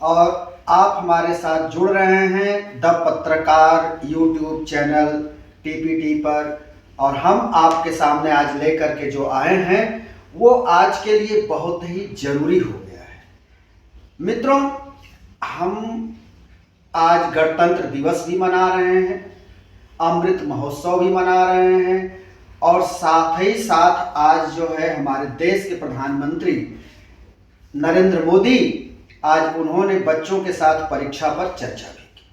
और आप हमारे साथ जुड़ रहे हैं द पत्रकार यूट्यूब चैनल टीपीटी पर। और हम आपके सामने आज लेकर के जो आए हैं वो आज के लिए बहुत ही जरूरी हो गया है। मित्रों, हम आज गणतंत्र दिवस भी मना रहे हैं, अमृत महोत्सव भी मना रहे हैं और साथ ही साथ आज जो है हमारे देश के प्रधानमंत्री नरेंद्र मोदी आज उन्होंने बच्चों के साथ परीक्षा पर चर्चा भी की।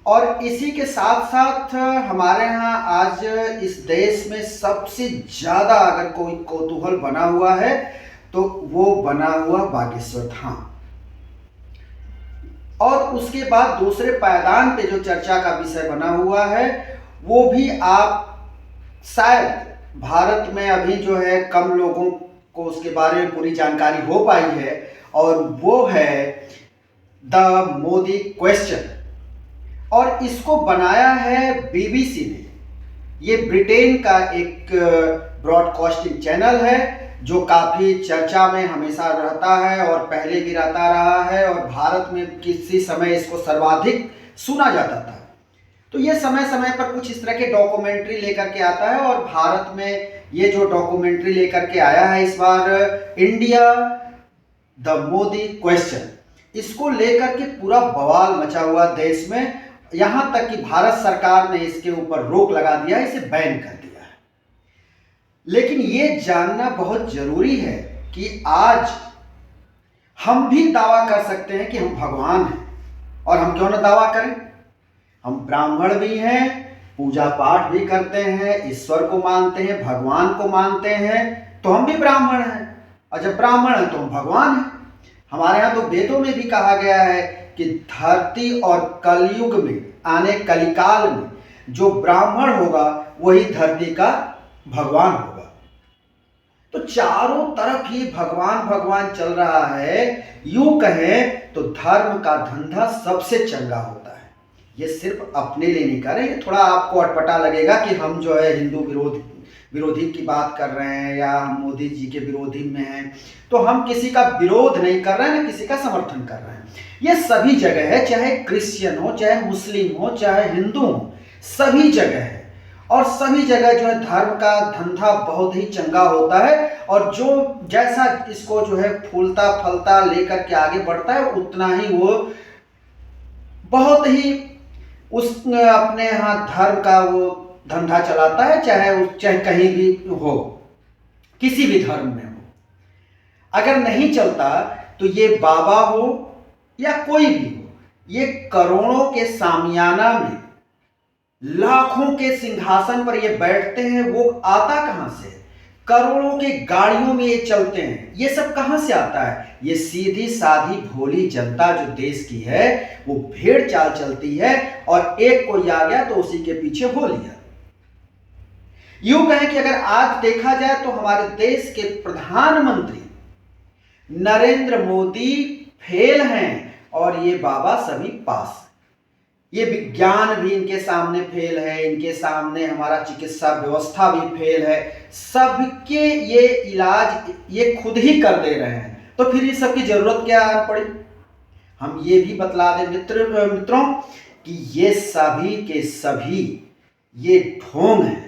और इसी के साथ साथ हमारे यहाँ आज इस देश में सबसे ज़्यादा अगर कोई कौतूहल बना हुआ है तो वो बना हुआ बागेश्वर धाम। और उसके बाद दूसरे पायदान पे जो चर्चा का विषय बना हुआ है वो भी आप शायद भारत में अभी जो है कम लोगों को उसके बारे में पूरी जानकारी हो पाई है, और वो है द मोदी क्वेश्चन। और इसको बनाया है बीबीसी ने। ये ब्रिटेन का एक ब्रॉडकास्टिंग चैनल है जो काफ़ी चर्चा में हमेशा रहता है और पहले भी रहता रहा है, और भारत में किसी समय इसको सर्वाधिक सुना जाता था। तो ये समय समय पर कुछ इस तरह के डॉक्यूमेंट्री लेकर के आता है, और भारत में ये जो डॉक्यूमेंट्री लेकर के आया है इस बार, इंडिया द मोदी क्वेश्चन, इसको लेकर के पूरा बवाल मचा हुआ देश में। यहाँ तक कि भारत सरकार ने इसके ऊपर रोक लगा दिया, इसे बैन कर दिया है। लेकिन ये जानना बहुत जरूरी है कि आज हम भी दावा कर सकते हैं कि हम भगवान हैं। और हम क्यों ना दावा करें, हम ब्राह्मण भी हैं, पूजा पाठ भी करते हैं, ईश्वर को मानते हैं, भगवान को मानते हैं, तो हम भी ब्राह्मण हैं। और जब ब्राह्मण हैं तो हम भगवान हैं। हमारे यहाँ तो वेदों में भी कहा गया है कि धरती और कलयुग में आने कलिकाल में जो ब्राह्मण होगा वही धरती का भगवान होगा। तो चारों तरफ ये भगवान भगवान चल रहा है। यूं कहें तो धर्म का धंधा सबसे चंगा होता है। ये सिर्फ अपने लिए नहीं कर रहे, ये थोड़ा आपको अटपटा लगेगा कि हम जो है हिंदू विरोधी की बात कर रहे हैं या हम मोदी जी के विरोधी में हैं। तो हम किसी का विरोध नहीं कर रहे हैं, ना किसी का समर्थन कर रहे हैं। ये सभी जगह है, चाहे क्रिश्चियन हो, चाहे मुस्लिम हो, चाहे हिंदू हो, सभी जगह है। और सभी जगह जो है धर्म का धंधा बहुत ही चंगा होता है, और जो जैसा इसको जो है फूलता फलता लेकर के आगे बढ़ता है उतना ही वो बहुत ही उस अपने यहाँ धर्म का वो धंधा चलाता है, चाहे कहीं भी हो, किसी भी धर्म में हो। अगर नहीं चलता तो ये बाबा हो या कोई भी हो, ये करोड़ों के सामियाना में लाखों के सिंहासन पर ये बैठते हैं, वो आता कहां से? करोड़ों के गाड़ियों में ये चलते हैं, ये सब कहां से आता है? ये सीधी साधी भोली जनता जो देश की है वो भेड़ चाल चलती है, और एक कोई आ गया तो उसी के पीछे हो लिया। यूं कहें कि अगर आज देखा जाए तो हमारे देश के प्रधानमंत्री नरेंद्र मोदी फेल हैं और ये बाबा सभी पास। ये विज्ञान भी इनके सामने फेल है, इनके सामने हमारा चिकित्सा व्यवस्था भी फेल है। सबके ये इलाज ये खुद ही कर दे रहे हैं, तो फिर ये सब की जरूरत क्या पड़ी? हम ये भी बतला दें मित्रों कि ये सभी के सभी ये ढोंग हैं,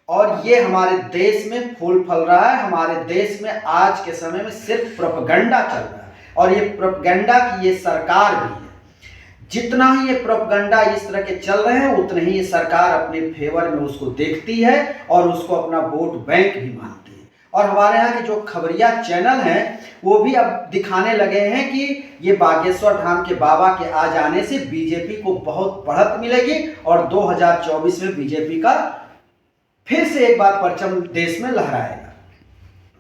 और ये हमारे देश में फूल फल रहा है। हमारे देश में आज के समय में सिर्फ प्रोपेगेंडा चल रहा है, और ये प्रोपेगेंडा की ये सरकार भी है। जितना ही ये प्रोपेगेंडा इस तरह के चल रहे हैं उतने ही ये सरकार अपने फेवर में उसको देखती है और उसको अपना वोट बैंक भी मानती है। और हमारे यहाँ के जो खबरिया चैनल हैं वो भी अब दिखाने लगे हैं कि ये बागेश्वर धाम के बाबा के आ जाने से बीजेपी को बहुत बढ़त मिलेगी, और 2024 में बीजेपी का फिर से एक बार परचम देश में लहराएगा।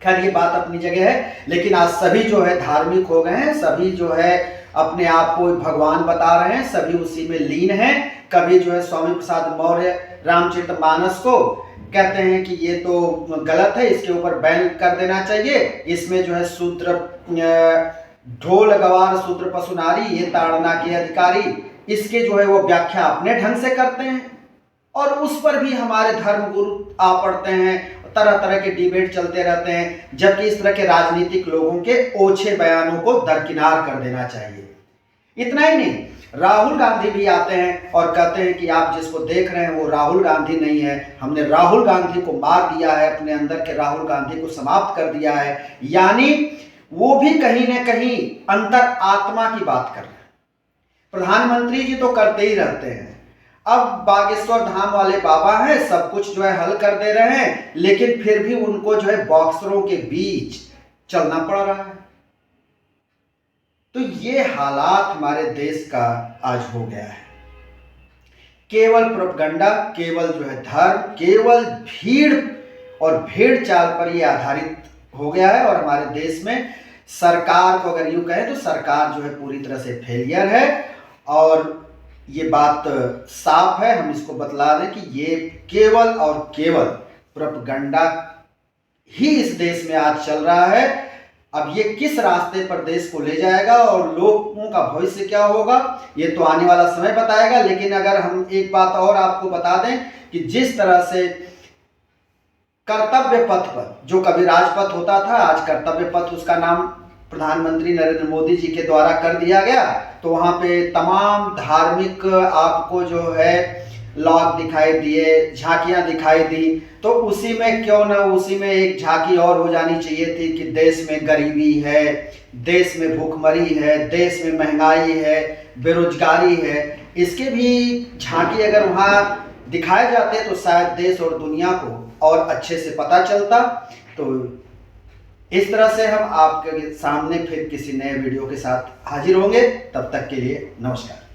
खैर ये बात अपनी जगह है, लेकिन आज सभी जो है धार्मिक हो गए हैं, सभी जो है अपने आप को भगवान बता रहे हैं, सभी उसी में लीन हैं। कभी जो है स्वामी प्रसाद मौर्य रामचरितमानस को कहते हैं कि ये तो गलत है, इसके ऊपर बैन कर देना चाहिए, इसमें जो है सूत्र ढोल गवार सूत्र पशुनारी ये ताड़ना के अधिकारी, इसके जो है वो व्याख्या अपने ढंग से करते हैं। और उस पर भी हमारे धर्म गुरु आ पड़ते हैं, तरह तरह के डिबेट चलते रहते हैं, जबकि इस तरह के राजनीतिक लोगों के ओछे बयानों को दरकिनार कर देना चाहिए। इतना ही नहीं, राहुल गांधी भी आते हैं और कहते हैं कि आप जिसको देख रहे हैं वो राहुल गांधी नहीं है, हमने राहुल गांधी को मार दिया है, अपने अंदर के राहुल गांधी को समाप्त कर दिया है। यानी वो भी कहीं ना कहीं अंतर आत्मा की बात कर रहे हैं। प्रधानमंत्री जी तो करते ही रहते हैं, अब बागेश्वर धाम वाले बाबा हैं, सब कुछ जो है हल कर दे रहे हैं, लेकिन फिर भी उनको जो है बॉक्सरों के बीच चलना पड़ रहा है। तो ये हालात हमारे देश का आज हो गया है। केवल प्रोपगंडा, केवल जो है धर्म, केवल भीड़ और भेड़ चाल पर ये आधारित हो गया है। और हमारे देश में सरकार को अगर यूं कहें तो सरकार जो है पूरी तरह से फेलियर है। और ये बात साफ है, हम इसको बतला दें कि ये केवल और केवल प्रोपगंडा ही इस देश में आज चल रहा है। अब ये किस रास्ते पर देश को ले जाएगा और लोगों का भविष्य क्या होगा, ये तो आने वाला समय बताएगा। लेकिन अगर हम एक बात और आपको बता दें कि जिस तरह से कर्तव्य पथ पर, जो कभी राजपथ होता था, आज कर्तव्य पथ उसका नाम प्रधानमंत्री नरेंद्र मोदी जी के द्वारा कर दिया गया, तो वहां पे तमाम धार्मिक आपको जो है लॉग दिखाई दिए, झांकियां दिखाई दी। तो उसी में क्यों ना उसी में एक झांकी और हो जानी चाहिए थी कि देश में गरीबी है, देश में भूखमरी है, देश में महंगाई है, बेरोजगारी है। इसके भी झांकी अगर वहां दिखाए जाते तो शायद देश और दुनिया को और अच्छे से पता चलता। तो इस तरह से हम आपके सामने फिर किसी नए वीडियो के साथ हाजिर होंगे। तब तक के लिए नमस्कार।